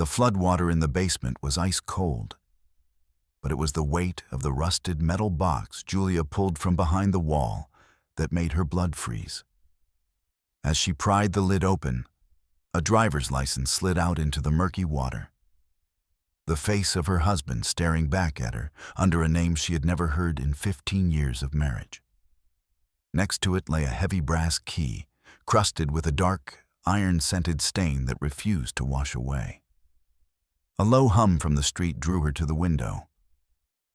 The floodwater in the basement was ice cold, but it was the weight of the rusted metal box Julia pulled from behind the wall that made her blood freeze. As she pried the lid open, a driver's license slid out into the murky water. The face of her husband staring back at her under a name she had never heard in 15 years of marriage. Next to it lay a heavy brass key, crusted with a dark, iron-scented stain that refused to wash away. A low hum from the street drew her to the window,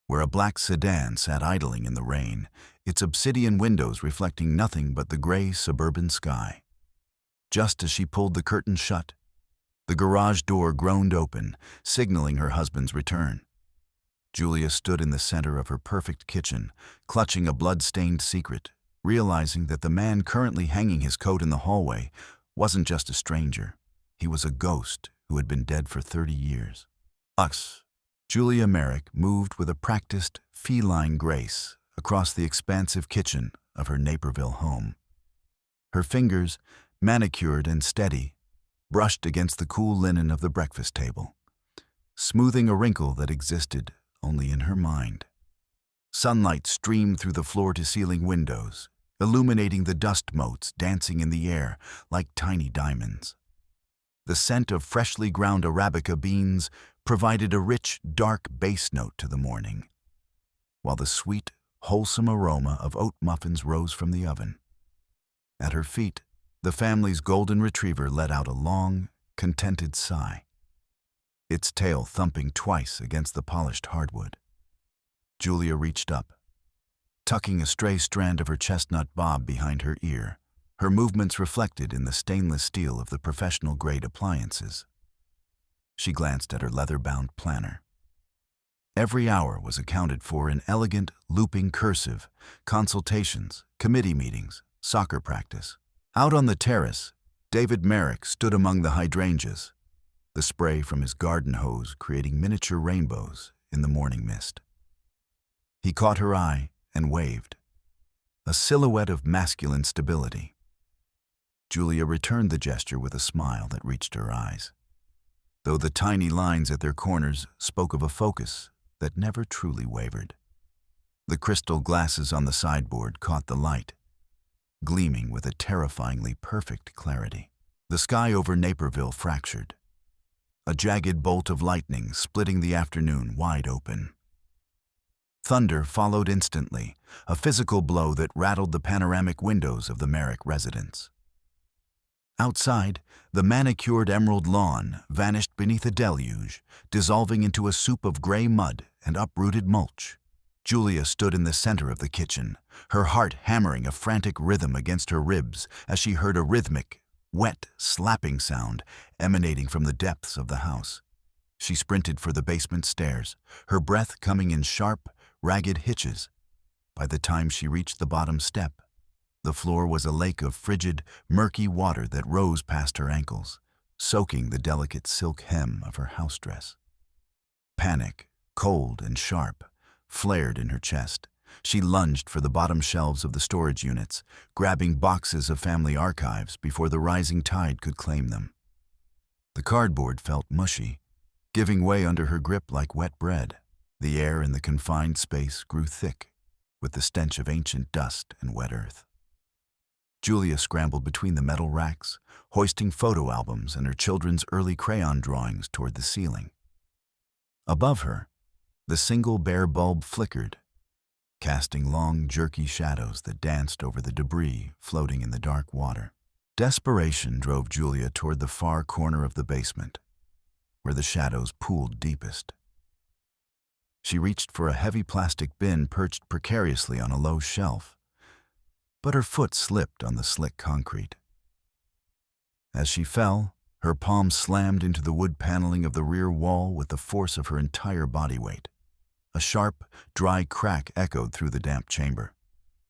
where a black sedan sat idling in the rain, its obsidian windows reflecting nothing but the gray suburban sky. Just as she pulled the curtain shut, the garage door groaned open, signaling her husband's return. Julia stood in the center of her perfect kitchen, clutching a blood-stained secret, realizing that the man currently hanging his coat in the hallway wasn't just a stranger. He was a ghost who had been dead for 30 years. Julia Merrick moved with a practiced, feline grace across the expansive kitchen of her Naperville home. Her fingers, manicured and steady, brushed against the cool linen of the breakfast table, smoothing a wrinkle that existed only in her mind. Sunlight streamed through the floor-to-ceiling windows, illuminating the dust motes dancing in the air like tiny diamonds. The scent of freshly ground Arabica beans provided a rich, dark bass note to the morning, while the sweet, wholesome aroma of oat muffins rose from the oven. At her feet, the family's golden retriever let out a long, contented sigh, its tail thumping twice against the polished hardwood. Julia reached up, tucking a stray strand of her chestnut bob behind her ear, her movements reflected in the stainless steel of the professional-grade appliances. She glanced at her leather-bound planner. Every hour was accounted for in elegant, looping cursive, consultations, committee meetings, soccer practice. Out on the terrace, David Merrick stood among the hydrangeas, the spray from his garden hose creating miniature rainbows in the morning mist. He caught her eye and waved, a silhouette of masculine stability. Julia returned the gesture with a smile that reached her eyes, though the tiny lines at their corners spoke of a focus that never truly wavered. The crystal glasses on the sideboard caught the light, gleaming with a terrifyingly perfect clarity. The sky over Naperville fractured, a jagged bolt of lightning splitting the afternoon wide open. Thunder followed instantly, a physical blow that rattled the panoramic windows of the Merrick residence. Outside, the manicured emerald lawn vanished beneath a deluge, dissolving into a soup of gray mud and uprooted mulch. Julia stood in the center of the kitchen, her heart hammering a frantic rhythm against her ribs as she heard a rhythmic, wet, slapping sound emanating from the depths of the house. She sprinted for the basement stairs, her breath coming in sharp, ragged hitches. By the time she reached the bottom step, the floor was a lake of frigid, murky water that rose past her ankles, soaking the delicate silk hem of her house dress. Panic, cold and sharp, flared in her chest. She lunged for the bottom shelves of the storage units, grabbing boxes of family archives before the rising tide could claim them. The cardboard felt mushy, giving way under her grip like wet bread. The air in the confined space grew thick, with the stench of ancient dust and wet earth. Julia scrambled between the metal racks, hoisting photo albums and her children's early crayon drawings toward the ceiling. Above her, the single bare bulb flickered, casting long, jerky shadows that danced over the debris floating in the dark water. Desperation drove Julia toward the far corner of the basement, where the shadows pooled deepest. She reached for a heavy plastic bin perched precariously on a low shelf, but her foot slipped on the slick concrete. As she fell, her palm slammed into the wood paneling of the rear wall with the force of her entire body weight. A sharp, dry crack echoed through the damp chamber.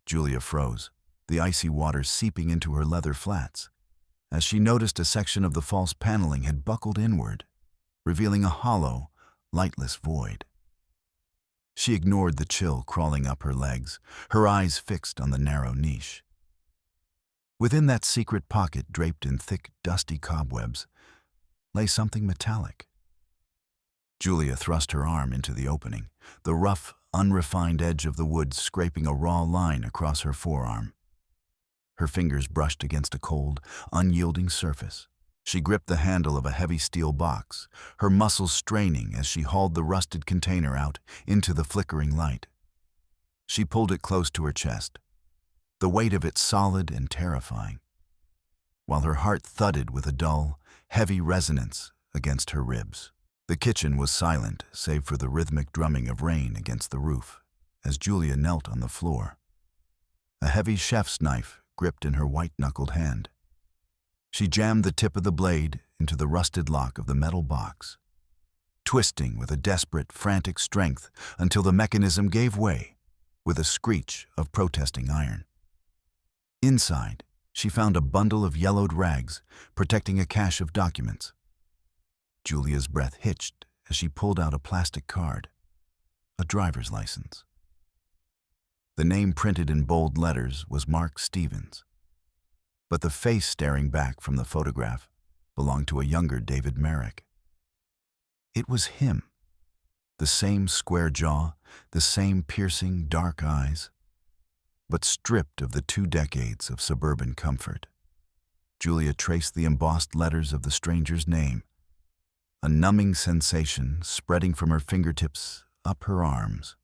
Julia froze, the icy water seeping into her leather flats, as she noticed a section of the false paneling had buckled inward, revealing a hollow, lightless void. She ignored the chill crawling up her legs, her eyes fixed on the narrow niche. Within that secret pocket draped in thick, dusty cobwebs lay something metallic, Julia thrust her arm into the opening, the rough, unrefined edge of the wood scraping a raw line across her forearm. Her fingers brushed against a cold, unyielding surface. She gripped the handle of a heavy steel box, her muscles straining as she hauled the rusted container out into the flickering light. She pulled it close to her chest, the weight of it solid and terrifying, while her heart thudded with a dull, heavy resonance against her ribs. The kitchen was silent, save for the rhythmic drumming of rain against the roof, as Julia knelt on the floor, a heavy chef's knife gripped in her white-knuckled hand. She jammed the tip of the blade into the rusted lock of the metal box, twisting with a desperate, frantic strength until the mechanism gave way with a screech of protesting iron. Inside, she found a bundle of yellowed rags protecting a cache of documents. Julia's breath hitched as she pulled out a plastic card, a driver's license. The name printed in bold letters was Mark Stevens, but the face staring back from the photograph belonged to a younger David Merrick. It was him, the same square jaw, the same piercing dark eyes, but stripped of the 2 decades of suburban comfort. Julia traced the embossed letters of the stranger's name, a numbing sensation spreading from her fingertips up her arms.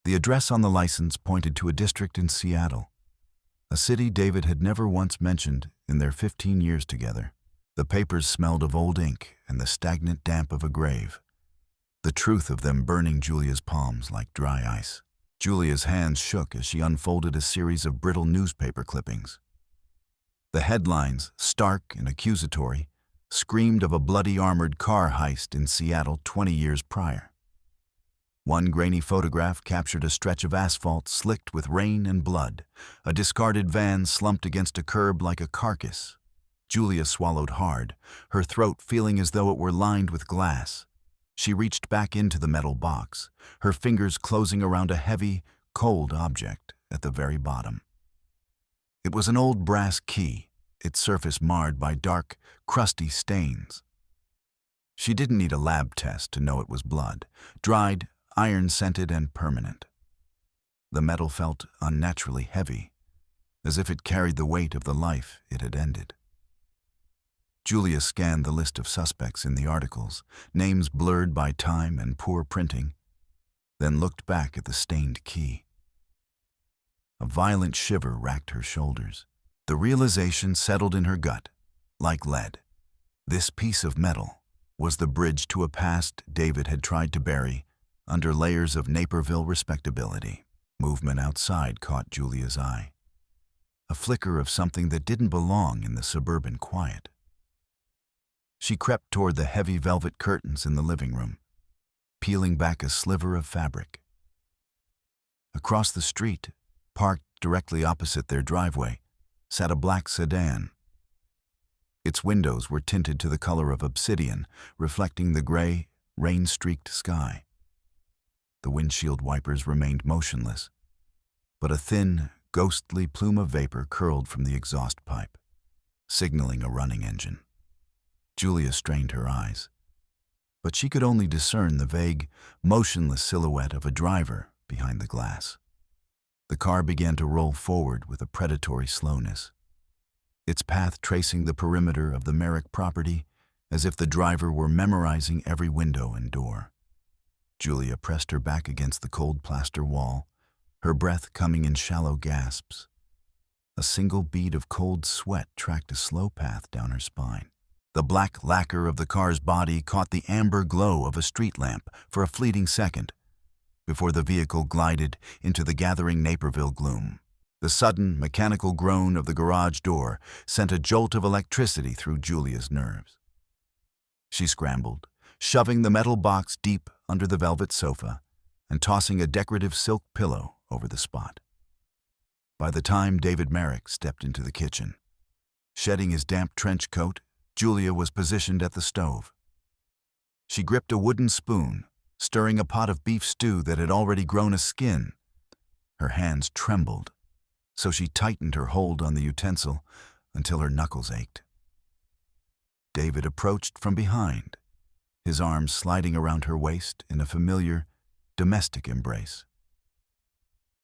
The address on the license pointed to a district in Seattle, a city David had never once mentioned in their 15 years together. The papers smelled of old ink and the stagnant damp of a grave, the truth of them burning Julia's palms like dry ice. Julia's hands shook as she unfolded a series of brittle newspaper clippings. The headlines, stark and accusatory, screamed of a bloody armored car heist in Seattle 20 years prior. One grainy photograph captured a stretch of asphalt slicked with rain and blood, a discarded van slumped against a curb like a carcass. Julia swallowed hard, her throat feeling as though it were lined with glass. She reached back into the metal box, her fingers closing around a heavy, cold object at the very bottom. It was an old brass key, its surface marred by dark, crusty stains. She didn't need a lab test to know it was blood, dried, iron-scented and permanent. The metal felt unnaturally heavy, as if it carried the weight of the life it had ended. Julia scanned the list of suspects in the articles, names blurred by time and poor printing, then looked back at the stained key. A violent shiver racked her shoulders. The realization settled in her gut, like lead. This piece of metal was the bridge to a past David had tried to bury under layers of Naperville respectability. Movement outside caught Julia's eye, a flicker of something that didn't belong in the suburban quiet. She crept toward the heavy velvet curtains in the living room, peeling back a sliver of fabric. Across the street, parked directly opposite their driveway, sat a black sedan. Its windows were tinted to the color of obsidian, reflecting the gray, rain-streaked sky. The windshield wipers remained motionless, but a thin, ghostly plume of vapor curled from the exhaust pipe, signaling a running engine. Julia strained her eyes, but she could only discern the vague, motionless silhouette of a driver behind the glass. The car began to roll forward with a predatory slowness, its path tracing the perimeter of the Merrick property as if the driver were memorizing every window and door. Julia pressed her back against the cold plaster wall, her breath coming in shallow gasps. A single bead of cold sweat tracked a slow path down her spine. The black lacquer of the car's body caught the amber glow of a street lamp for a fleeting second before the vehicle glided into the gathering Naperville gloom. The sudden, mechanical groan of the garage door sent a jolt of electricity through Julia's nerves. She scrambled, shoving the metal box deep under the velvet sofa and tossing a decorative silk pillow over the spot. By the time David Merrick stepped into the kitchen, shedding his damp trench coat, Julia was positioned at the stove. She gripped a wooden spoon, stirring a pot of beef stew that had already grown a skin. Her hands trembled, so she tightened her hold on the utensil until her knuckles ached. David approached from behind, his arms sliding around her waist in a familiar, domestic embrace.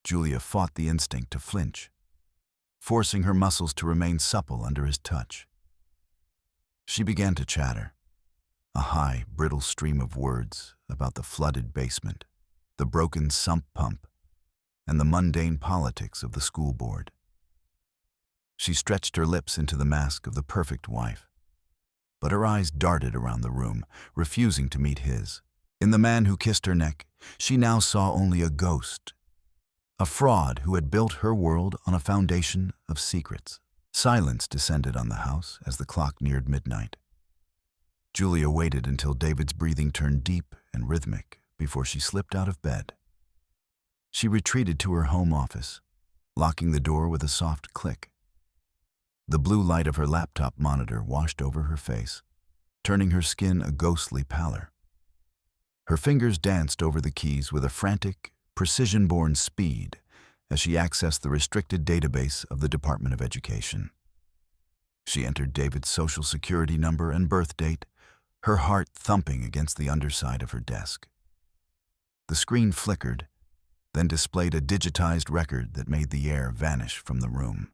Julia fought the instinct to flinch, forcing her muscles to remain supple under his touch. She began to chatter, a high, brittle stream of words about the flooded basement, the broken sump pump, and the mundane politics of the school board. She stretched her lips into the mask of the perfect wife, but her eyes darted around the room, refusing to meet his. In the man who kissed her neck, she now saw only a ghost, a fraud who had built her world on a foundation of secrets. Silence descended on the house as the clock neared midnight. Julia waited until David's breathing turned deep and rhythmic before she slipped out of bed. She retreated to her home office, locking the door with a soft click. The blue light of her laptop monitor washed over her face, turning her skin a ghostly pallor. Her fingers danced over the keys with a frantic, precision-born speed as she accessed the restricted database of the Department of Education. She entered David's social security number and birth date, her heart thumping against the underside of her desk. The screen flickered, then displayed a digitized record that made the air vanish from the room.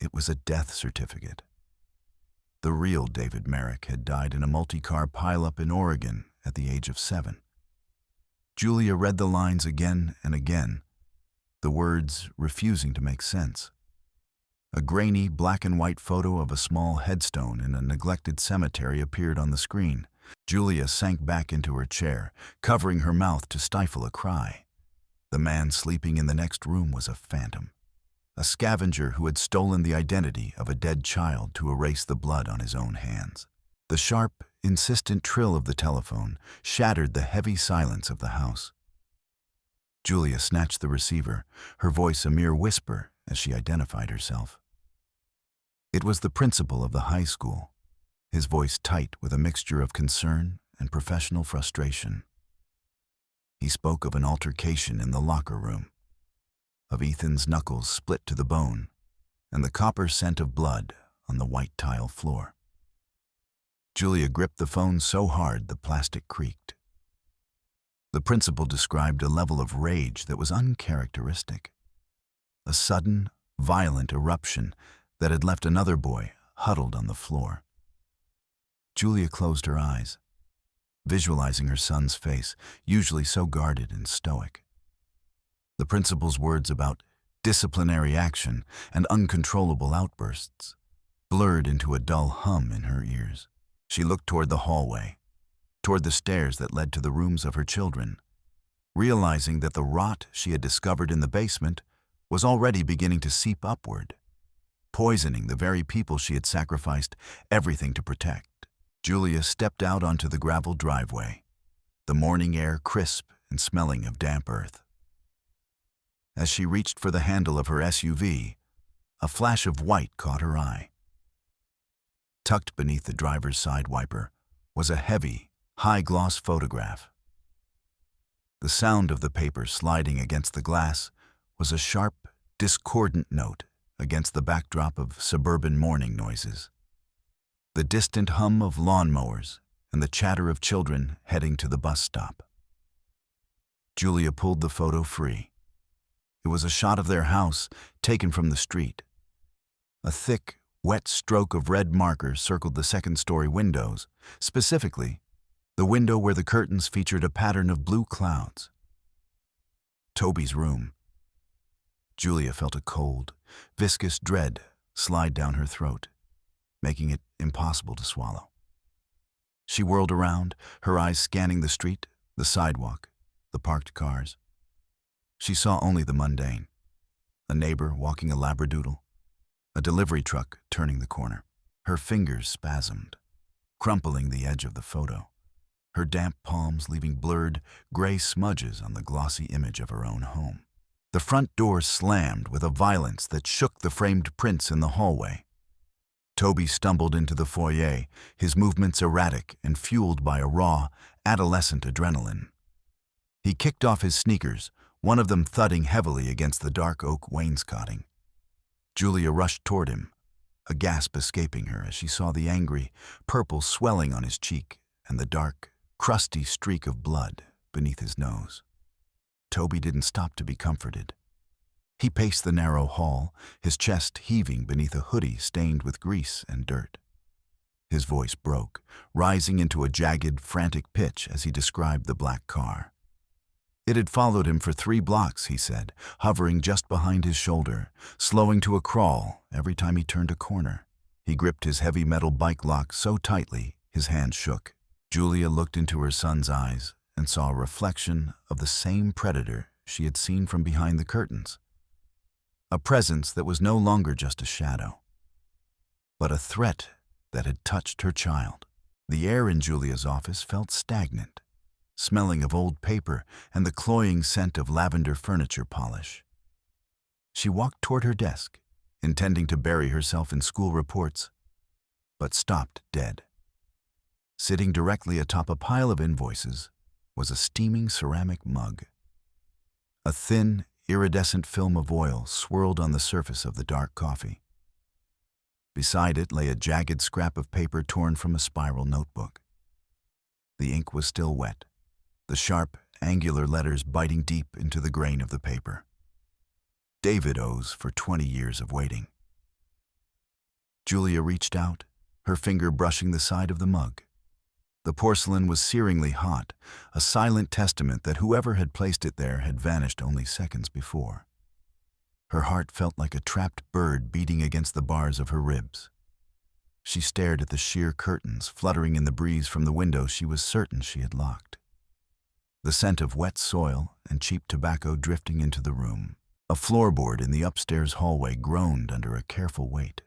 It was a death certificate. The real David Merrick had died in a multi-car pileup in Oregon at the age of 7. Julia read the lines again and again, the words refusing to make sense. A grainy black and white photo of a small headstone in a neglected cemetery appeared on the screen. Julia sank back into her chair, covering her mouth to stifle a cry. The man sleeping in the next room was a phantom, a scavenger who had stolen the identity of a dead child to erase the blood on his own hands. The sharp, insistent trill of the telephone shattered the heavy silence of the house. Julia snatched the receiver, her voice a mere whisper as she identified herself. It was the principal of the high school, his voice tight with a mixture of concern and professional frustration. He spoke of an altercation in the locker room, of Ethan's knuckles split to the bone, and the copper scent of blood on the white tile floor. Julia gripped the phone so hard the plastic creaked. The principal described a level of rage that was uncharacteristic, a sudden, violent eruption that had left another boy huddled on the floor. Julia closed her eyes, visualizing her son's face, usually so guarded and stoic. The principal's words about disciplinary action and uncontrollable outbursts blurred into a dull hum in her ears. She looked toward the hallway, toward the stairs that led to the rooms of her children, realizing that the rot she had discovered in the basement was already beginning to seep upward, poisoning the very people she had sacrificed everything to protect. Julia stepped out onto the gravel driveway, the morning air crisp and smelling of damp earth. As she reached for the handle of her SUV, a flash of white caught her eye. Tucked beneath the driver's side wiper was a heavy, high-gloss photograph. The sound of the paper sliding against the glass was a sharp, discordant note against the backdrop of suburban morning noises. The distant hum of lawnmowers and the chatter of children heading to the bus stop. Julia pulled the photo free. It was a shot of their house taken from the street. A thick, wet stroke of red marker circled the second-story windows, specifically the window where the curtains featured a pattern of blue clouds. Toby's room. Julia felt a cold, viscous dread slide down her throat, making it impossible to swallow. She whirled around, her eyes scanning the street, the sidewalk, the parked cars. She saw only the mundane: a neighbor walking a labradoodle, a delivery truck turning the corner. Her fingers spasmed, crumpling the edge of the photo, her damp palms leaving blurred, gray smudges on the glossy image of her own home. The front door slammed with a violence that shook the framed prints in the hallway. Toby stumbled into the foyer, his movements erratic and fueled by a raw, adolescent adrenaline. He kicked off his sneakers, one of them thudding heavily against the dark oak wainscoting. Julia rushed toward him, a gasp escaping her as she saw the angry, purple swelling on his cheek and the dark, crusty streak of blood beneath his nose. Toby didn't stop to be comforted. He paced the narrow hall, his chest heaving beneath a hoodie stained with grease and dirt. His voice broke, rising into a jagged, frantic pitch as he described the black car. It had followed him for 3 blocks, he said, hovering just behind his shoulder, slowing to a crawl every time he turned a corner. He gripped his heavy metal bike lock so tightly, his hand shook. Julia looked into her son's eyes and saw a reflection of the same predator she had seen from behind the curtains. A presence that was no longer just a shadow, but a threat that had touched her child. The air in Julia's office felt stagnant, smelling of old paper and the cloying scent of lavender furniture polish. She walked toward her desk, intending to bury herself in school reports, but stopped dead. Sitting directly atop a pile of invoices was a steaming ceramic mug. A thin, iridescent film of oil swirled on the surface of the dark coffee. Beside it lay a jagged scrap of paper torn from a spiral notebook. The ink was still wet, the sharp, angular letters biting deep into the grain of the paper. David owes for 20 years of waiting. Julia reached out, her finger brushing the side of the mug. The porcelain was searingly hot, a silent testament that whoever had placed it there had vanished only seconds before. Her heart felt like a trapped bird beating against the bars of her ribs. She stared at the sheer curtains fluttering in the breeze from the window she was certain she had locked. The scent of wet soil and cheap tobacco drifting into the room. A floorboard in the upstairs hallway groaned under a careful weight.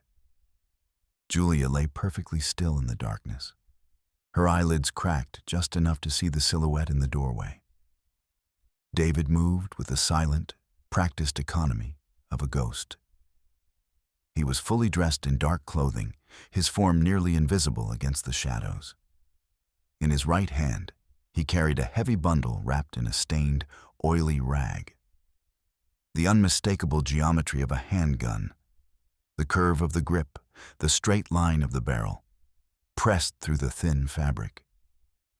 Julia lay perfectly still in the darkness. Her eyelids cracked just enough to see the silhouette in the doorway. David moved with the silent, practiced economy of a ghost. He was fully dressed in dark clothing, his form nearly invisible against the shadows. In his right hand, he carried a heavy bundle wrapped in a stained, oily rag. The unmistakable geometry of a handgun, the curve of the grip, the straight line of the barrel, pressed through the thin fabric.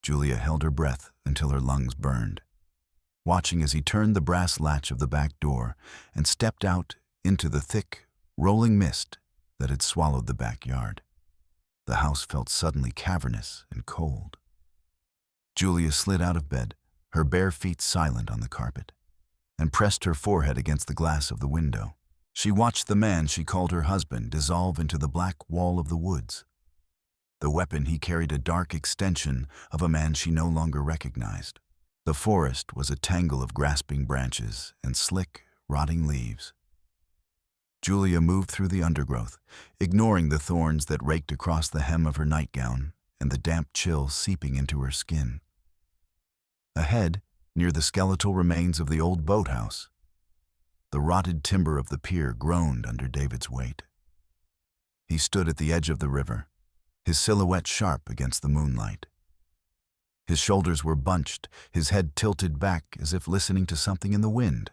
Julia held her breath until her lungs burned, watching as he turned the brass latch of the back door and stepped out into the thick, rolling mist that had swallowed the backyard. The house felt suddenly cavernous and cold. Julia slid out of bed, her bare feet silent on the carpet, and pressed her forehead against the glass of the window. She watched the man she called her husband dissolve into the black wall of the woods. The weapon he carried a dark extension of a man she no longer recognized. The forest was a tangle of grasping branches and slick, rotting leaves. Julia moved through the undergrowth, ignoring the thorns that raked across the hem of her nightgown and the damp chill seeping into her skin. Ahead, near the skeletal remains of the old boathouse, the rotted timber of the pier groaned under David's weight. He stood at the edge of the river, his silhouette sharp against the moonlight. His shoulders were bunched, his head tilted back as if listening to something in the wind.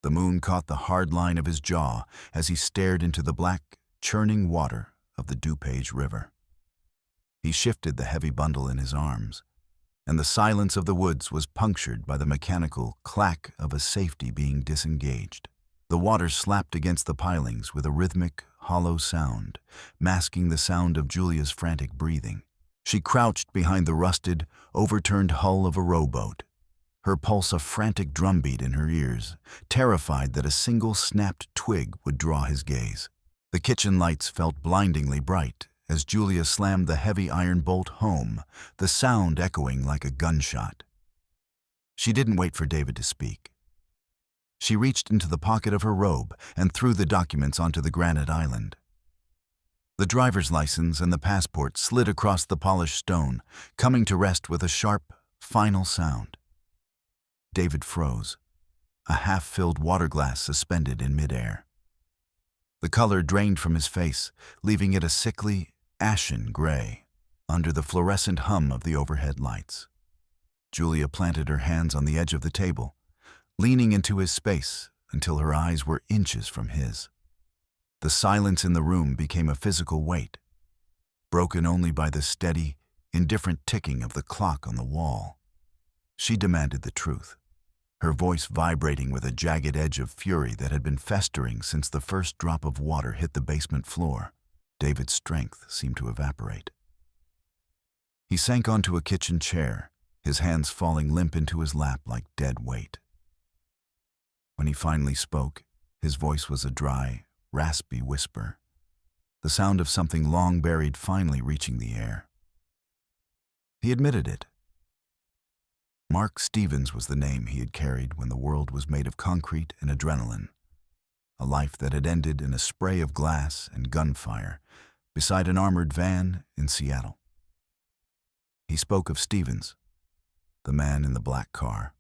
The moon caught the hard line of his jaw as he stared into the black, churning water of the DuPage River. He shifted the heavy bundle in his arms, and the silence of the woods was punctured by the mechanical clack of a safety being disengaged. The water slapped against the pilings with a rhythmic, hollow sound, masking the sound of Julia's frantic breathing. She crouched behind the rusted, overturned hull of a rowboat, her pulse a frantic drumbeat in her ears, terrified that a single snapped twig would draw his gaze. The kitchen lights felt blindingly bright as Julia slammed the heavy iron bolt home, the sound echoing like a gunshot. She didn't wait for David to speak. She reached into the pocket of her robe and threw the documents onto the granite island. The driver's license and the passport slid across the polished stone, coming to rest with a sharp, final sound. David froze, a half-filled water glass suspended in midair. The color drained from his face, leaving it a sickly, ashen gray under the fluorescent hum of the overhead lights. Julia planted her hands on the edge of the table, leaning into his space until her eyes were inches from his. The silence in the room became a physical weight, broken only by the steady, indifferent ticking of the clock on the wall. She demanded the truth, her voice vibrating with a jagged edge of fury that had been festering since the first drop of water hit the basement floor. David's strength seemed to evaporate. He sank onto a kitchen chair, his hands falling limp into his lap like dead weight. When he finally spoke, his voice was a dry, raspy whisper, the sound of something long buried finally reaching the air. He admitted it. Mark Stevens was the name he had carried when the world was made of concrete and adrenaline, a life that had ended in a spray of glass and gunfire beside an armored van in Seattle. He spoke of Stevens, the man in the black car,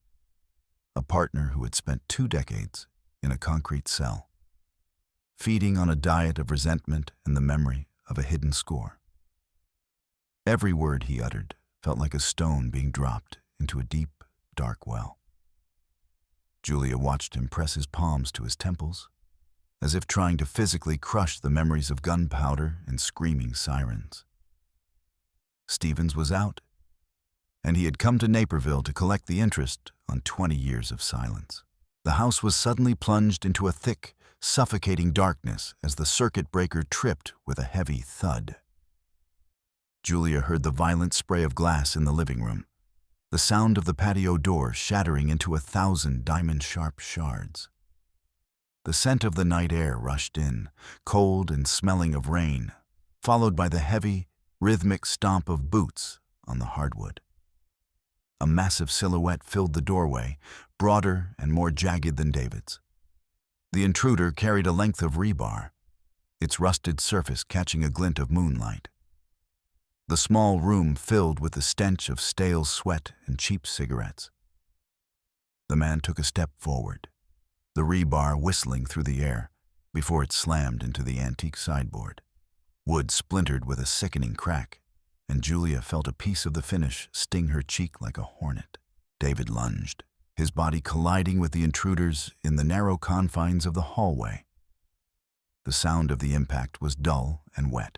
a partner who had spent 2 decades in a concrete cell, feeding on a diet of resentment and the memory of a hidden score. Every word he uttered felt like a stone being dropped into a deep, dark well. Julia watched him press his palms to his temples, as if trying to physically crush the memories of gunpowder and screaming sirens. Stevens was out, and he had come to Naperville to collect the interest on 20 years of silence. The house was suddenly plunged into a thick, suffocating darkness as the circuit breaker tripped with a heavy thud. Julia heard the violent spray of glass in the living room, the sound of the patio door shattering into 1,000 diamond-sharp shards. The scent of the night air rushed in, cold and smelling of rain, followed by the heavy, rhythmic stomp of boots on the hardwood. A massive silhouette filled the doorway, broader and more jagged than David's. The intruder carried a length of rebar, its rusted surface catching a glint of moonlight. The small room filled with the stench of stale sweat and cheap cigarettes. The man took a step forward, the rebar whistling through the air before it slammed into the antique sideboard. Wood splintered with a sickening crack, and Julia felt a piece of the finish sting her cheek like a hornet. David lunged, his body colliding with the intruders in the narrow confines of the hallway. The sound of the impact was dull and wet.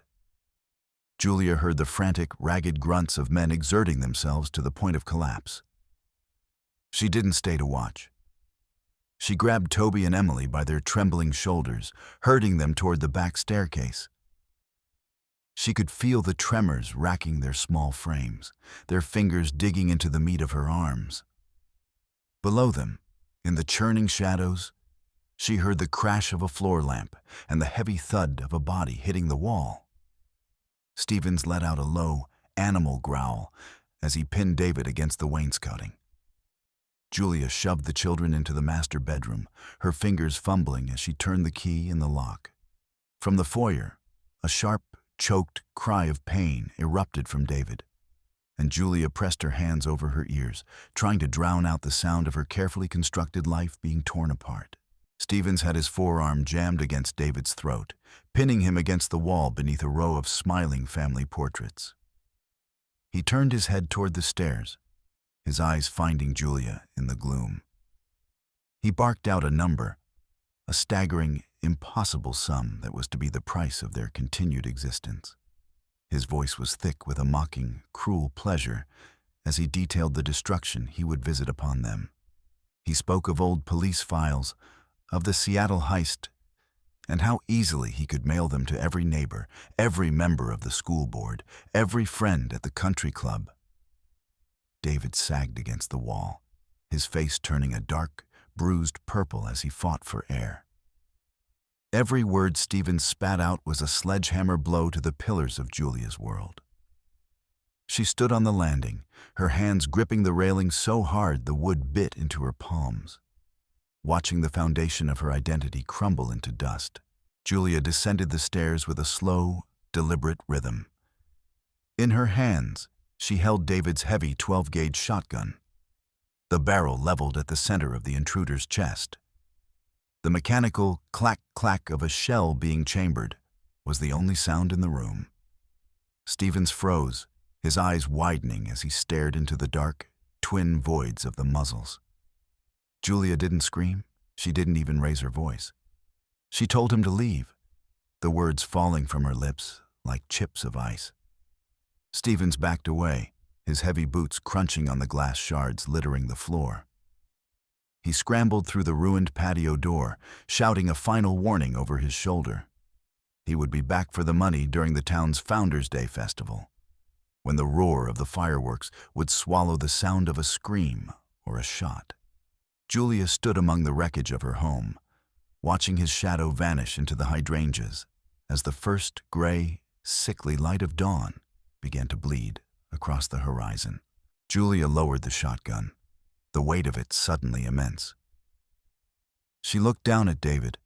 Julia heard the frantic, ragged grunts of men exerting themselves to the point of collapse. She didn't stay to watch. She grabbed Toby and Emily by their trembling shoulders, herding them toward the back staircase. She could feel the tremors racking their small frames, their fingers digging into the meat of her arms. Below them, in the churning shadows, she heard the crash of a floor lamp and the heavy thud of a body hitting the wall. Stevens let out a low, animal growl as he pinned David against the wainscoting. Julia shoved the children into the master bedroom, her fingers fumbling as she turned the key in the lock. From the foyer, a sharp, choked cry of pain erupted from David, and Julia pressed her hands over her ears, trying to drown out the sound of her carefully constructed life being torn apart. Stevens had his forearm jammed against David's throat, pinning him against the wall beneath a row of smiling family portraits. He turned his head toward the stairs, his eyes finding Julia in the gloom. He barked out a number, a staggering, impossible sum that was to be the price of their continued existence. His voice was thick with a mocking, cruel pleasure as he detailed the destruction he would visit upon them. He spoke of old police files, of the Seattle heist, and how easily he could mail them to every neighbor, every member of the school board, every friend at the country club. David sagged against the wall, his face turning a dark, bruised purple as he fought for air. Every word Stevens spat out was a sledgehammer blow to the pillars of Julia's world. She stood on the landing, her hands gripping the railing so hard the wood bit into her palms. Watching the foundation of her identity crumble into dust, Julia descended the stairs with a slow, deliberate rhythm. In her hands, she held David's heavy 12-gauge shotgun, the barrel leveled at the center of the intruder's chest. The mechanical clack-clack of a shell being chambered was the only sound in the room. Stevens froze, his eyes widening as he stared into the dark, twin voids of the muzzles. Julia didn't scream. She didn't even raise her voice. She told him to leave, the words falling from her lips like chips of ice. Stevens backed away, his heavy boots crunching on the glass shards littering the floor. He scrambled through the ruined patio door, shouting a final warning over his shoulder. He would be back for the money during the town's Founders' Day festival, when the roar of the fireworks would swallow the sound of a scream or a shot. Julia stood among the wreckage of her home, watching his shadow vanish into the hydrangeas as the first gray, sickly light of dawn began to bleed across the horizon. Julia lowered the shotgun, the weight of it suddenly immense. She looked down at David,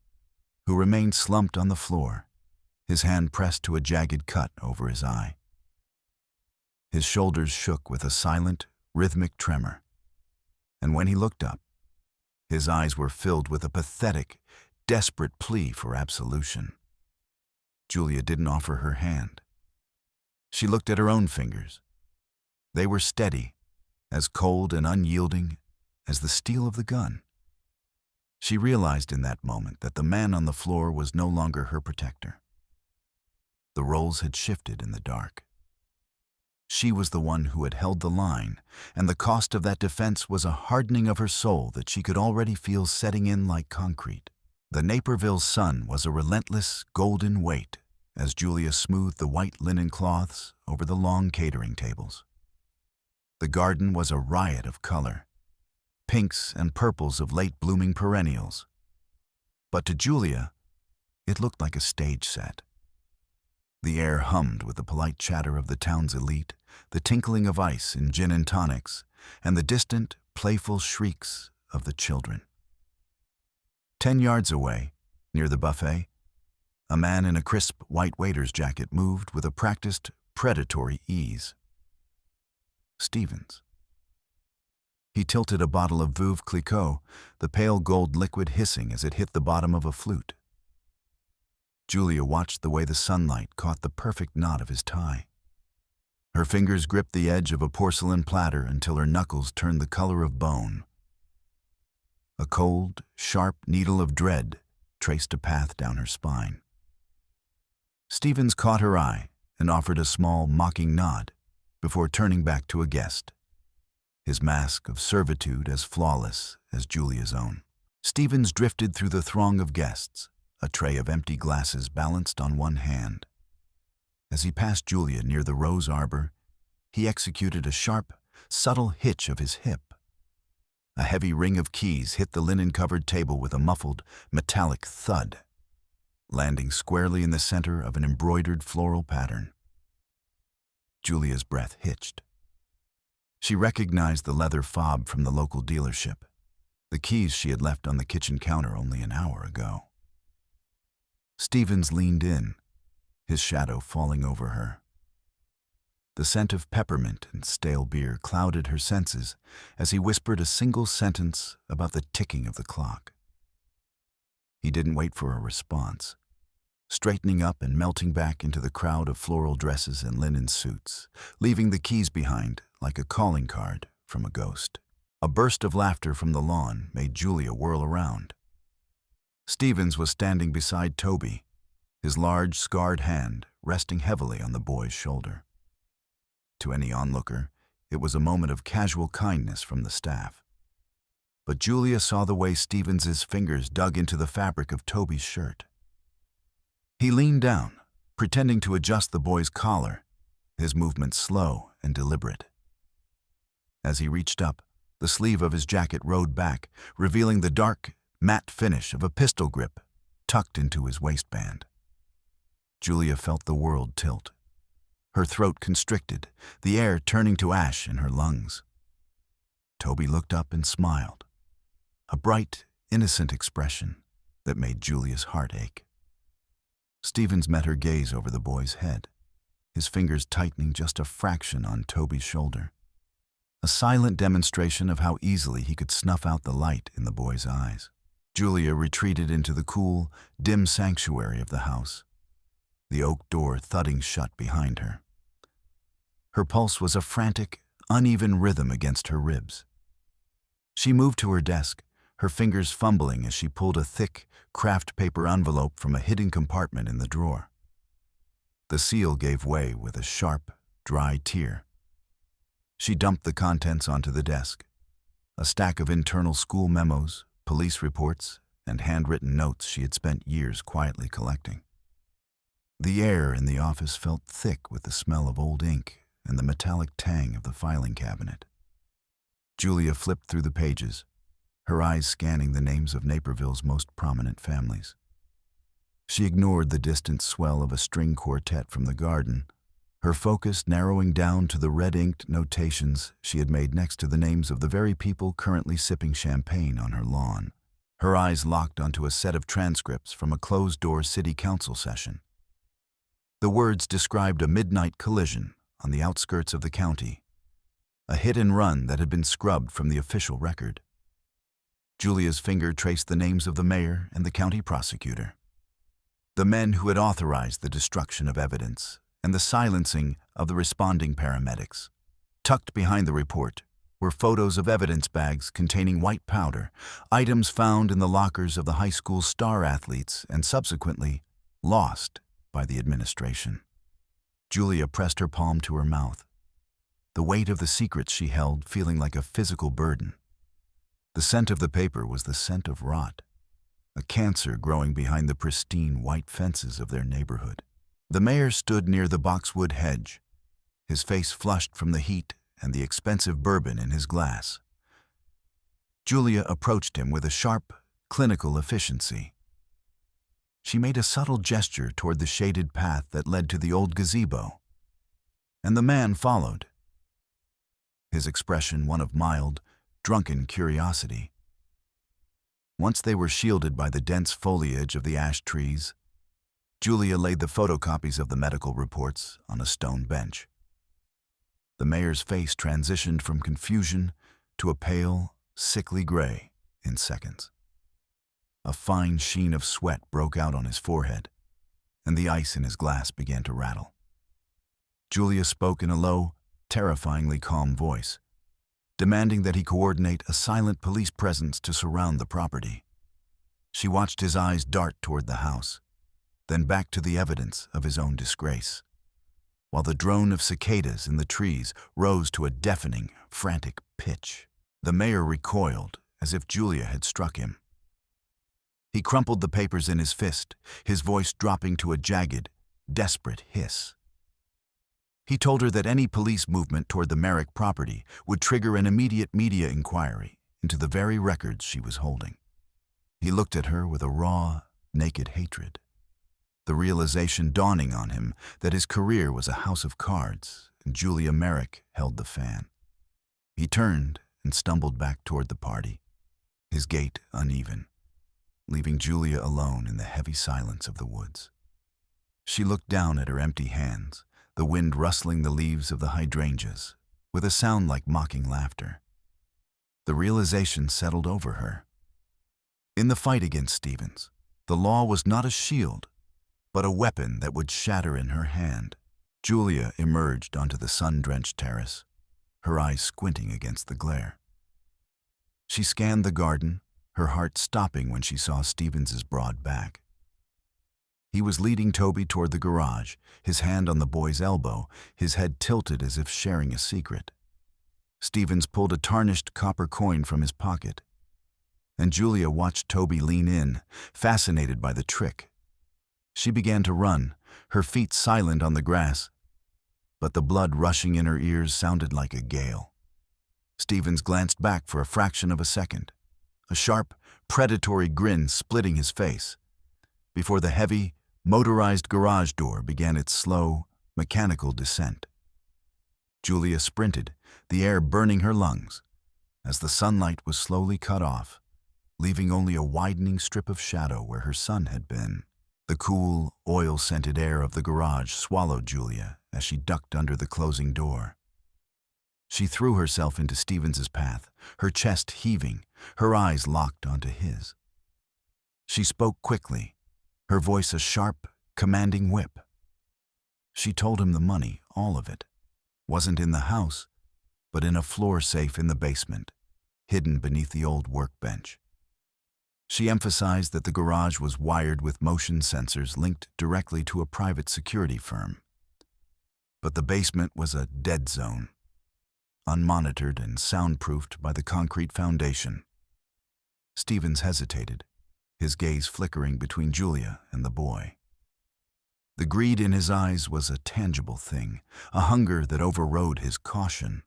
who remained slumped on the floor, his hand pressed to a jagged cut over his eye. His shoulders shook with a silent, rhythmic tremor, and when he looked up, his eyes were filled with a pathetic, desperate plea for absolution. Julia didn't offer her hand. She looked at her own fingers. They were steady, as cold and unyielding as the steel of the gun. She realized in that moment that the man on the floor was no longer her protector. The roles had shifted in the dark. She was the one who had held the line, and the cost of that defense was a hardening of her soul that she could already feel setting in like concrete. The Naperville sun was a relentless, golden weight as Julia smoothed the white linen cloths over the long catering tables. The garden was a riot of color, pinks and purples of late-blooming perennials. But to Julia, it looked like a stage set. The air hummed with the polite chatter of the town's elite, the tinkling of ice in gin and tonics, and the distant, playful shrieks of the children. 10 yards away, near the buffet, a man in a crisp white waiter's jacket moved with a practiced, predatory ease. Stevens. He tilted a bottle of Veuve Clicquot, the pale gold liquid hissing as it hit the bottom of a flute. Julia watched the way the sunlight caught the perfect knot of his tie. Her fingers gripped the edge of a porcelain platter until her knuckles turned the color of bone. A cold, sharp needle of dread traced a path down her spine. Stevens caught her eye and offered a small, mocking nod before turning back to a guest, his mask of servitude as flawless as Julia's own. Stevens drifted through the throng of guests, a tray of empty glasses balanced on one hand. As he passed Julia near the rose arbor, he executed a sharp, subtle hitch of his hip. A heavy ring of keys hit the linen-covered table with a muffled, metallic thud, landing squarely in the center of an embroidered floral pattern. Julia's breath hitched. She recognized the leather fob from the local dealership, the keys she had left on the kitchen counter only an hour ago. Stevens leaned in, his shadow falling over her. The scent of peppermint and stale beer clouded her senses as he whispered a single sentence about the ticking of the clock. He didn't wait for a response, straightening up and melting back into the crowd of floral dresses and linen suits, leaving the keys behind like a calling card from a ghost. A burst of laughter from the lawn made Julia whirl around. Stevens was standing beside Toby, his large, scarred hand resting heavily on the boy's shoulder. To any onlooker, it was a moment of casual kindness from the staff. But Julia saw the way Stevens's fingers dug into the fabric of Toby's shirt. He leaned down, pretending to adjust the boy's collar, his movements slow and deliberate. As he reached up, the sleeve of his jacket rode back, revealing the dark, matte finish of a pistol grip tucked into his waistband. Julia felt the world tilt. Her throat constricted, the air turning to ash in her lungs. Toby looked up and smiled, a bright, innocent expression that made Julia's heart ache. Stevens met her gaze over the boy's head, his fingers tightening just a fraction on Toby's shoulder, a silent demonstration of how easily he could snuff out the light in the boy's eyes. Julia retreated into the cool, dim sanctuary of the house, the oak door thudding shut behind her. Her pulse was a frantic, uneven rhythm against her ribs. She moved to her desk, her fingers fumbling as she pulled a thick, craft paper envelope from a hidden compartment in the drawer. The seal gave way with a sharp, dry tear. She dumped the contents onto the desk. A stack of internal school memos, police reports, and handwritten notes she had spent years quietly collecting. The air in the office felt thick with the smell of old ink and the metallic tang of the filing cabinet. Julia flipped through the pages, her eyes scanning the names of Naperville's most prominent families. She ignored the distant swell of a string quartet from the garden, her focus narrowing down to the red-inked notations she had made next to the names of the very people currently sipping champagne on her lawn. Her eyes locked onto a set of transcripts from a closed-door city council session. The words described a midnight collision on the outskirts of the county, a hit-and-run that had been scrubbed from the official record. Julia's finger traced the names of the mayor and the county prosecutor, the men who had authorized the destruction of evidence and the silencing of the responding paramedics. Tucked behind the report were photos of evidence bags containing white powder, items found in the lockers of the high school star athletes and subsequently lost by the administration. Julia pressed her palm to her mouth, the weight of the secrets she held feeling like a physical burden. The scent of the paper was the scent of rot, a cancer growing behind the pristine white fences of their neighborhood. The mayor stood near the boxwood hedge, his face flushed from the heat and the expensive bourbon in his glass. Julia approached him with a sharp, clinical efficiency. She made a subtle gesture toward the shaded path that led to the old gazebo, and the man followed, his expression one of mild, drunken curiosity. Once they were shielded by the dense foliage of the ash trees, Julia laid the photocopies of the medical reports on a stone bench. The mayor's face transitioned from confusion to a pale, sickly gray in seconds. A fine sheen of sweat broke out on his forehead, and the ice in his glass began to rattle. Julia spoke in a low, terrifyingly calm voice, demanding that he coordinate a silent police presence to surround the property. She watched his eyes dart toward the house, then back to the evidence of his own disgrace, while the drone of cicadas in the trees rose to a deafening, frantic pitch. The mayor recoiled as if Julia had struck him. He crumpled the papers in his fist, his voice dropping to a jagged, desperate hiss. He told her that any police movement toward the Merrick property would trigger an immediate media inquiry into the very records she was holding. He looked at her with a raw, naked hatred, the realization dawning on him that his career was a house of cards and Julia Merrick held the fan. He turned and stumbled back toward the party, his gait uneven, leaving Julia alone in the heavy silence of the woods. She looked down at her empty hands, the wind rustling the leaves of the hydrangeas, with a sound like mocking laughter. The realization settled over her. In the fight against Stevens, the law was not a shield, but a weapon that would shatter in her hand. Julia emerged onto the sun-drenched terrace, her eyes squinting against the glare. She scanned the garden, her heart stopping when she saw Stevens's broad back. He was leading Toby toward the garage, his hand on the boy's elbow, his head tilted as if sharing a secret. Stevens pulled a tarnished copper coin from his pocket, and Julia watched Toby lean in, fascinated by the trick. She began to run, her feet silent on the grass, but the blood rushing in her ears sounded like a gale. Stevens glanced back for a fraction of a second, a sharp, predatory grin splitting his face, before the heavy, motorized garage door began its slow, mechanical descent. Julia sprinted, the air burning her lungs, as the sunlight was slowly cut off, leaving only a widening strip of shadow where her son had been. The cool, oil-scented air of the garage swallowed Julia as she ducked under the closing door. She threw herself into Stevens's path, her chest heaving, her eyes locked onto his. She spoke quickly, her voice a sharp, commanding whip. She told him the money, all of it, wasn't in the house, but in a floor safe in the basement, hidden beneath the old workbench. She emphasized that the garage was wired with motion sensors linked directly to a private security firm. But the basement was a dead zone, unmonitored and soundproofed by the concrete foundation. Stevens hesitated, his gaze flickering between Julia and the boy. The greed in his eyes was a tangible thing, a hunger that overrode his caution.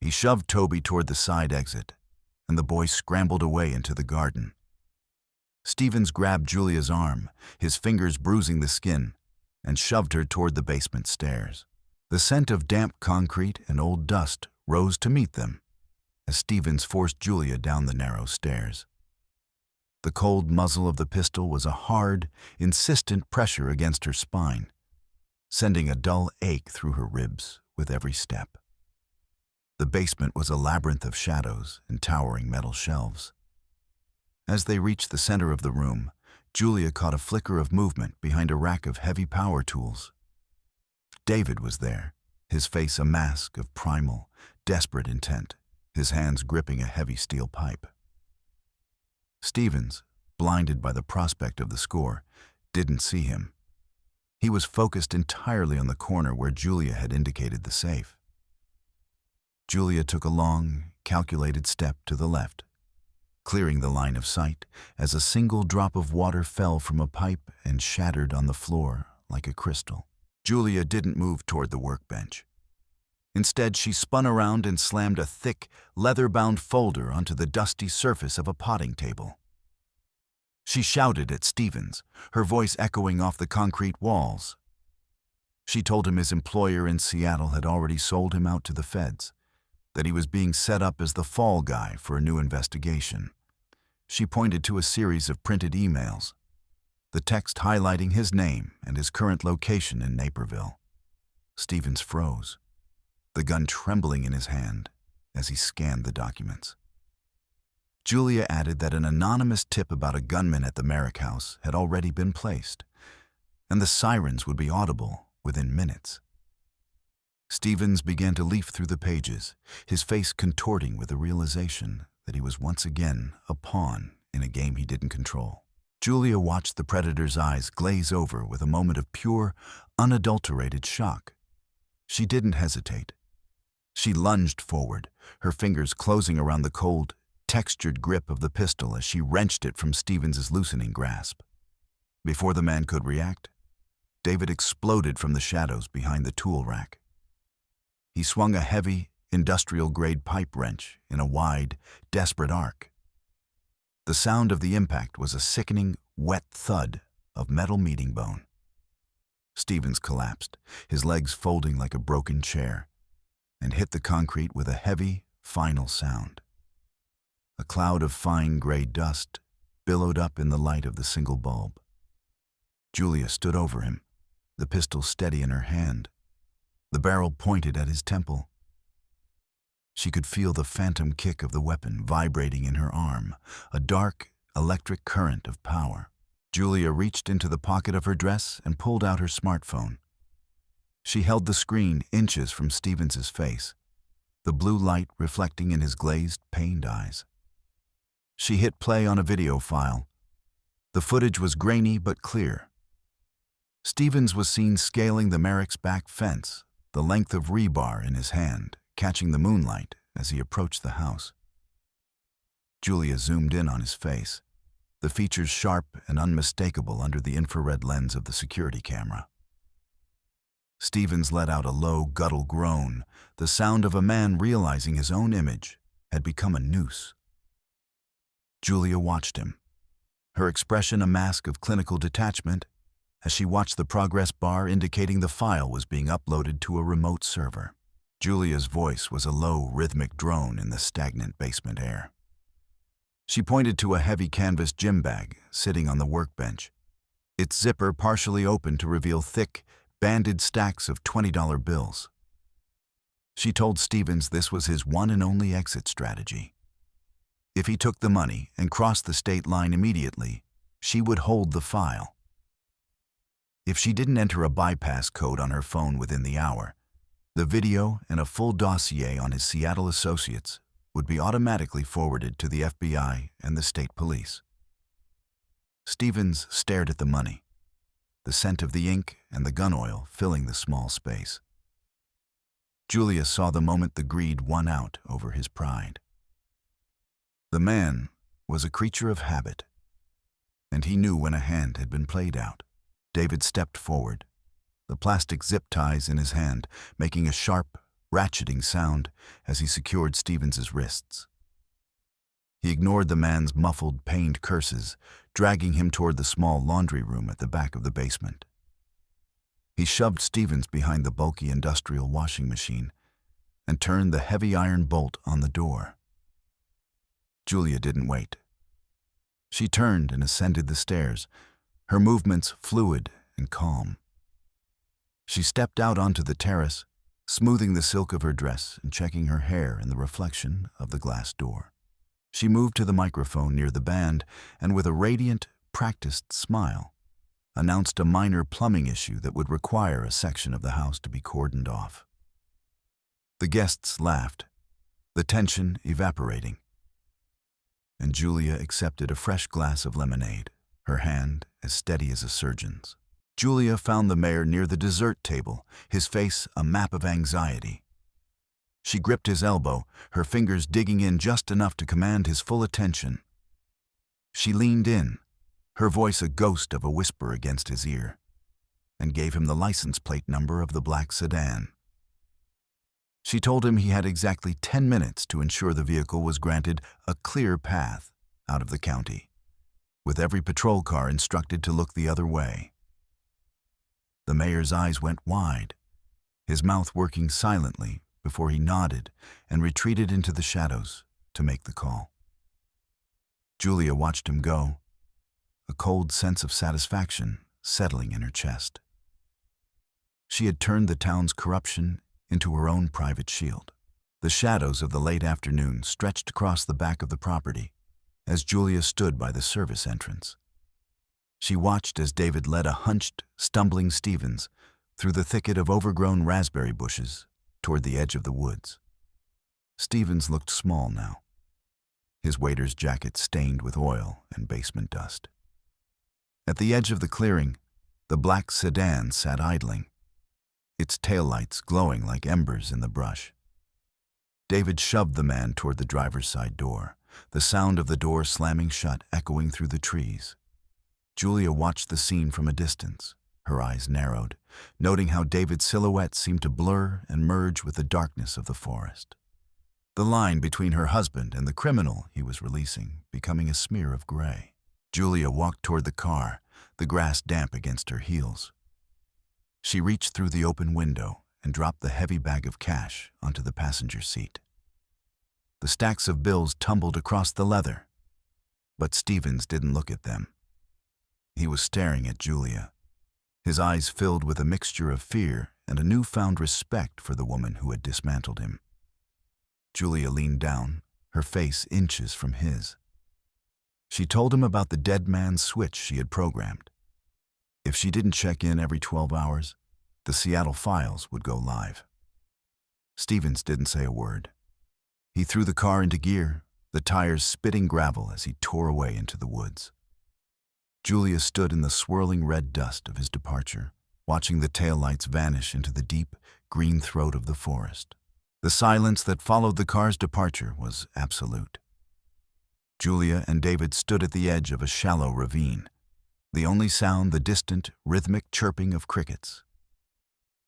He shoved Toby toward the side exit, and the boy scrambled away into the garden. Stevens grabbed Julia's arm, his fingers bruising the skin, and shoved her toward the basement stairs. The scent of damp concrete and old dust rose to meet them as Stevens forced Julia down the narrow stairs. The cold muzzle of the pistol was a hard, insistent pressure against her spine, sending a dull ache through her ribs with every step. The basement was a labyrinth of shadows and towering metal shelves. As they reached the center of the room, Julia caught a flicker of movement behind a rack of heavy power tools. David was there, his face a mask of primal, desperate intent, his hands gripping a heavy steel pipe. Stevens, blinded by the prospect of the score, didn't see him. He was focused entirely on the corner where Julia had indicated the safe. Julia took a long, calculated step to the left, clearing the line of sight as a single drop of water fell from a pipe and shattered on the floor like a crystal. Julia didn't move toward the workbench. Instead, she spun around and slammed a thick, leather-bound folder onto the dusty surface of a potting table. She shouted at Stevens, her voice echoing off the concrete walls. She told him his employer in Seattle had already sold him out to the feds, that he was being set up as the fall guy for a new investigation. She pointed to a series of printed emails, the text highlighting his name and his current location in Naperville. Stevens froze, the gun trembling in his hand as he scanned the documents. Julia added that an anonymous tip about a gunman at the Merrick house had already been placed, and the sirens would be audible within minutes. Stevens began to leaf through the pages, his face contorting with the realization that he was once again a pawn in a game he didn't control. Julia watched the predator's eyes glaze over with a moment of pure, unadulterated shock. She didn't hesitate. She lunged forward, her fingers closing around the cold, textured grip of the pistol as she wrenched it from Stevens's loosening grasp. Before the man could react, David exploded from the shadows behind the tool rack. He swung a heavy, industrial-grade pipe wrench in a wide, desperate arc. The sound of the impact was a sickening, wet thud of metal meeting bone. Stevens collapsed, his legs folding like a broken chair, and hit the concrete with a heavy, final sound. A cloud of fine gray dust billowed up in the light of the single bulb. Julia stood over him, the pistol steady in her hand, the barrel pointed at his temple. She could feel the phantom kick of the weapon vibrating in her arm, a dark, electric current of power. Julia reached into the pocket of her dress and pulled out her smartphone. She held the screen inches from Stevens's face, the blue light reflecting in his glazed, pained eyes. She hit play on a video file. The footage was grainy but clear. Stevens was seen scaling the Merrick's back fence, the length of rebar in his hand, catching the moonlight as he approached the house. Julia zoomed in on his face, the features sharp and unmistakable under the infrared lens of the security camera. Stevens let out a low, guttural groan, the sound of a man realizing his own image had become a noose. Julia watched him, her expression a mask of clinical detachment as she watched the progress bar indicating the file was being uploaded to a remote server. Julia's voice was a low, rhythmic drone in the stagnant basement air. She pointed to a heavy canvas gym bag sitting on the workbench, its zipper partially open to reveal thick, banded stacks of $20 bills. She told Stevens this was his one and only exit strategy. If he took the money and crossed the state line immediately, she would hold the file. If she didn't enter a bypass code on her phone within the hour, the video and a full dossier on his Seattle associates would be automatically forwarded to the FBI and the state police. Stevens stared at the money, the scent of the ink and the gun oil filling the small space. Julia saw the moment the greed won out over his pride. The man was a creature of habit, and he knew when a hand had been played out. David stepped forward, the plastic zip ties in his hand, making a sharp, ratcheting sound as he secured Stevens's wrists. He ignored the man's muffled, pained curses, dragging him toward the small laundry room at the back of the basement. He shoved Stevens behind the bulky industrial washing machine and turned the heavy iron bolt on the door. Julia didn't wait. She turned and ascended the stairs, her movements fluid and calm. She stepped out onto the terrace, smoothing the silk of her dress and checking her hair in the reflection of the glass door. She moved to the microphone near the band and, with a radiant, practiced smile, announced a minor plumbing issue that would require a section of the house to be cordoned off. The guests laughed, the tension evaporating, and Julia accepted a fresh glass of lemonade, her hand as steady as a surgeon's. Julia found the mayor near the dessert table, his face a map of anxiety. She gripped his elbow, her fingers digging in just enough to command his full attention. She leaned in, her voice a ghost of a whisper against his ear, and gave him the license plate number of the black sedan. She told him he had exactly 10 minutes to ensure the vehicle was granted a clear path out of the county, with every patrol car instructed to look the other way. The mayor's eyes went wide, his mouth working silently before he nodded and retreated into the shadows to make the call. Julia watched him go, a cold sense of satisfaction settling in her chest. She had turned the town's corruption into her own private shield. The shadows of the late afternoon stretched across the back of the property as Julia stood by the service entrance. She watched as David led a hunched, stumbling Stevens through the thicket of overgrown raspberry bushes toward the edge of the woods. Stevens looked small now, his waiter's jacket stained with oil and basement dust. At the edge of the clearing, the black sedan sat idling, its taillights glowing like embers in the brush. David shoved the man toward the driver's side door, the sound of the door slamming shut echoing through the trees. Julia watched the scene from a distance, her eyes narrowed, noting how David's silhouette seemed to blur and merge with the darkness of the forest. The line between her husband and the criminal he was releasing becoming a smear of gray. Julia walked toward the car, the grass damp against her heels. She reached through the open window and dropped the heavy bag of cash onto the passenger seat. The stacks of bills tumbled across the leather, but Stevens didn't look at them. He was staring at Julia, his eyes filled with a mixture of fear and a newfound respect for the woman who had dismantled him. Julia leaned down, her face inches from his. She told him about the dead man's switch she had programmed. If she didn't check in every 12 hours, the Seattle files would go live. Stevens didn't say a word. He threw the car into gear, the tires spitting gravel as he tore away into the woods. Julia stood in the swirling red dust of his departure, watching the taillights vanish into the deep, green throat of the forest. The silence that followed the car's departure was absolute. Julia and David stood at the edge of a shallow ravine, the only sound the distant, rhythmic chirping of crickets.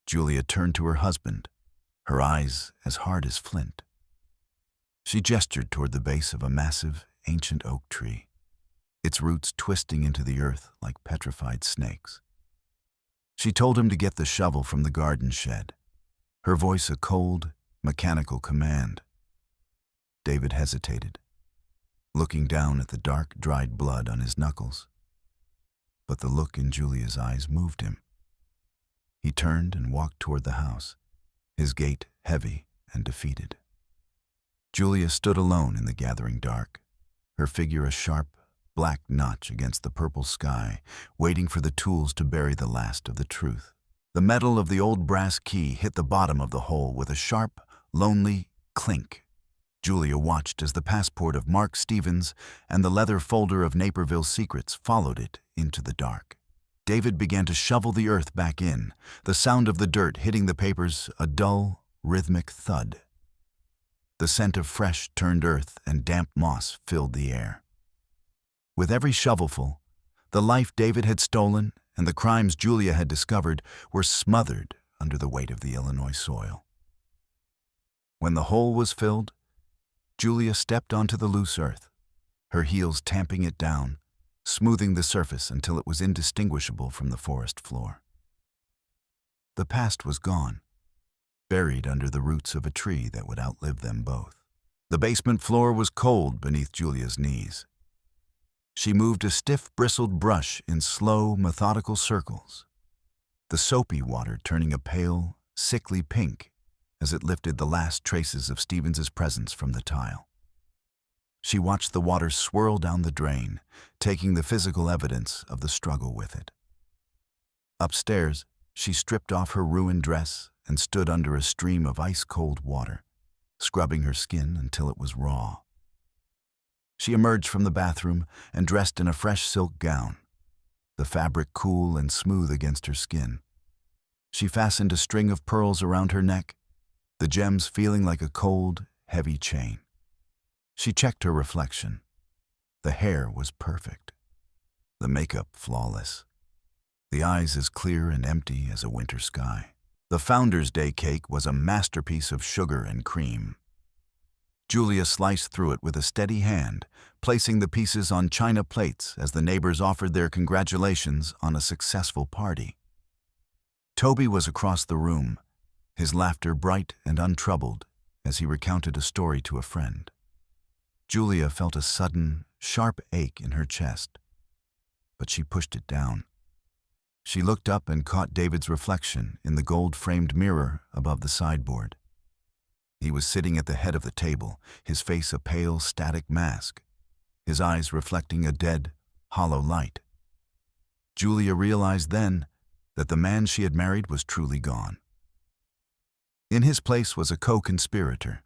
Julia turned to her husband, her eyes as hard as flint. She gestured toward the base of a massive, ancient oak tree, its roots twisting into the earth like petrified snakes. She told him to get the shovel from the garden shed, her voice a cold, mechanical command. David hesitated, looking down at the dark, dried blood on his knuckles. But the look in Julia's eyes moved him. He turned and walked toward the house, his gait heavy and defeated. Julia stood alone in the gathering dark, her figure a sharp, black notch against the purple sky, waiting for the tools to bury the last of the truth. The metal of the old brass key hit the bottom of the hole with a sharp, lonely clink. Julia watched as the passport of Mark Stevens and the leather folder of Naperville secrets followed it into the dark. David began to shovel the earth back in, the sound of the dirt hitting the papers a dull, rhythmic thud. The scent of fresh, turned earth and damp moss filled the air. With every shovelful, the life David had stolen and the crimes Julia had discovered were smothered under the weight of the Illinois soil. When the hole was filled, Julia stepped onto the loose earth, her heels tamping it down, smoothing the surface until it was indistinguishable from the forest floor. The past was gone, buried under the roots of a tree that would outlive them both. The basement floor was cold beneath Julia's knees. She moved a stiff, bristled brush in slow, methodical circles, the soapy water turning a pale, sickly pink as it lifted the last traces of Stevens's presence from the tile. She watched the water swirl down the drain, taking the physical evidence of the struggle with it. Upstairs, she stripped off her ruined dress and stood under a stream of ice-cold water, scrubbing her skin until it was raw. She emerged from the bathroom and dressed in a fresh silk gown, the fabric cool and smooth against her skin. She fastened a string of pearls around her neck, the gems feeling like a cold, heavy chain. She checked her reflection. The hair was perfect, the makeup flawless, the eyes as clear and empty as a winter sky. The Founder's Day cake was a masterpiece of sugar and cream. Julia sliced through it with a steady hand, placing the pieces on china plates as the neighbors offered their congratulations on a successful party. Toby was across the room, his laughter bright and untroubled as he recounted a story to a friend. Julia felt a sudden, sharp ache in her chest, but she pushed it down. She looked up and caught David's reflection in the gold-framed mirror above the sideboard. He was sitting at the head of the table, his face a pale, static mask, his eyes reflecting a dead, hollow light. Julia realized then that the man she had married was truly gone. In his place was a co-conspirator,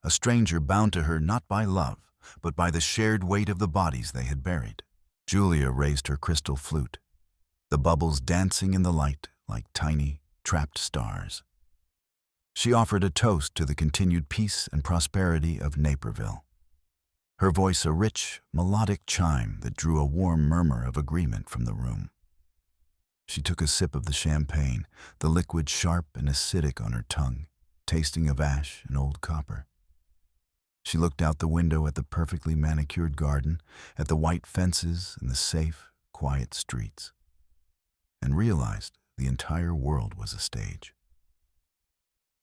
a stranger bound to her not by love, but by the shared weight of the bodies they had buried. Julia raised her crystal flute, the bubbles dancing in the light like tiny, trapped stars. She offered a toast to the continued peace and prosperity of Naperville, her voice a rich, melodic chime that drew a warm murmur of agreement from the room. She took a sip of the champagne, the liquid sharp and acidic on her tongue, tasting of ash and old copper. She looked out the window at the perfectly manicured garden, at the white fences and the safe, quiet streets, and realized the entire world was a stage.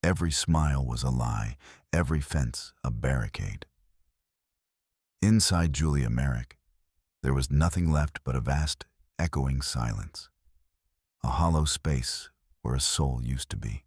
Every smile was a lie, every fence a barricade. Inside Julia Merrick, there was nothing left but a vast, echoing silence, a hollow space where a soul used to be.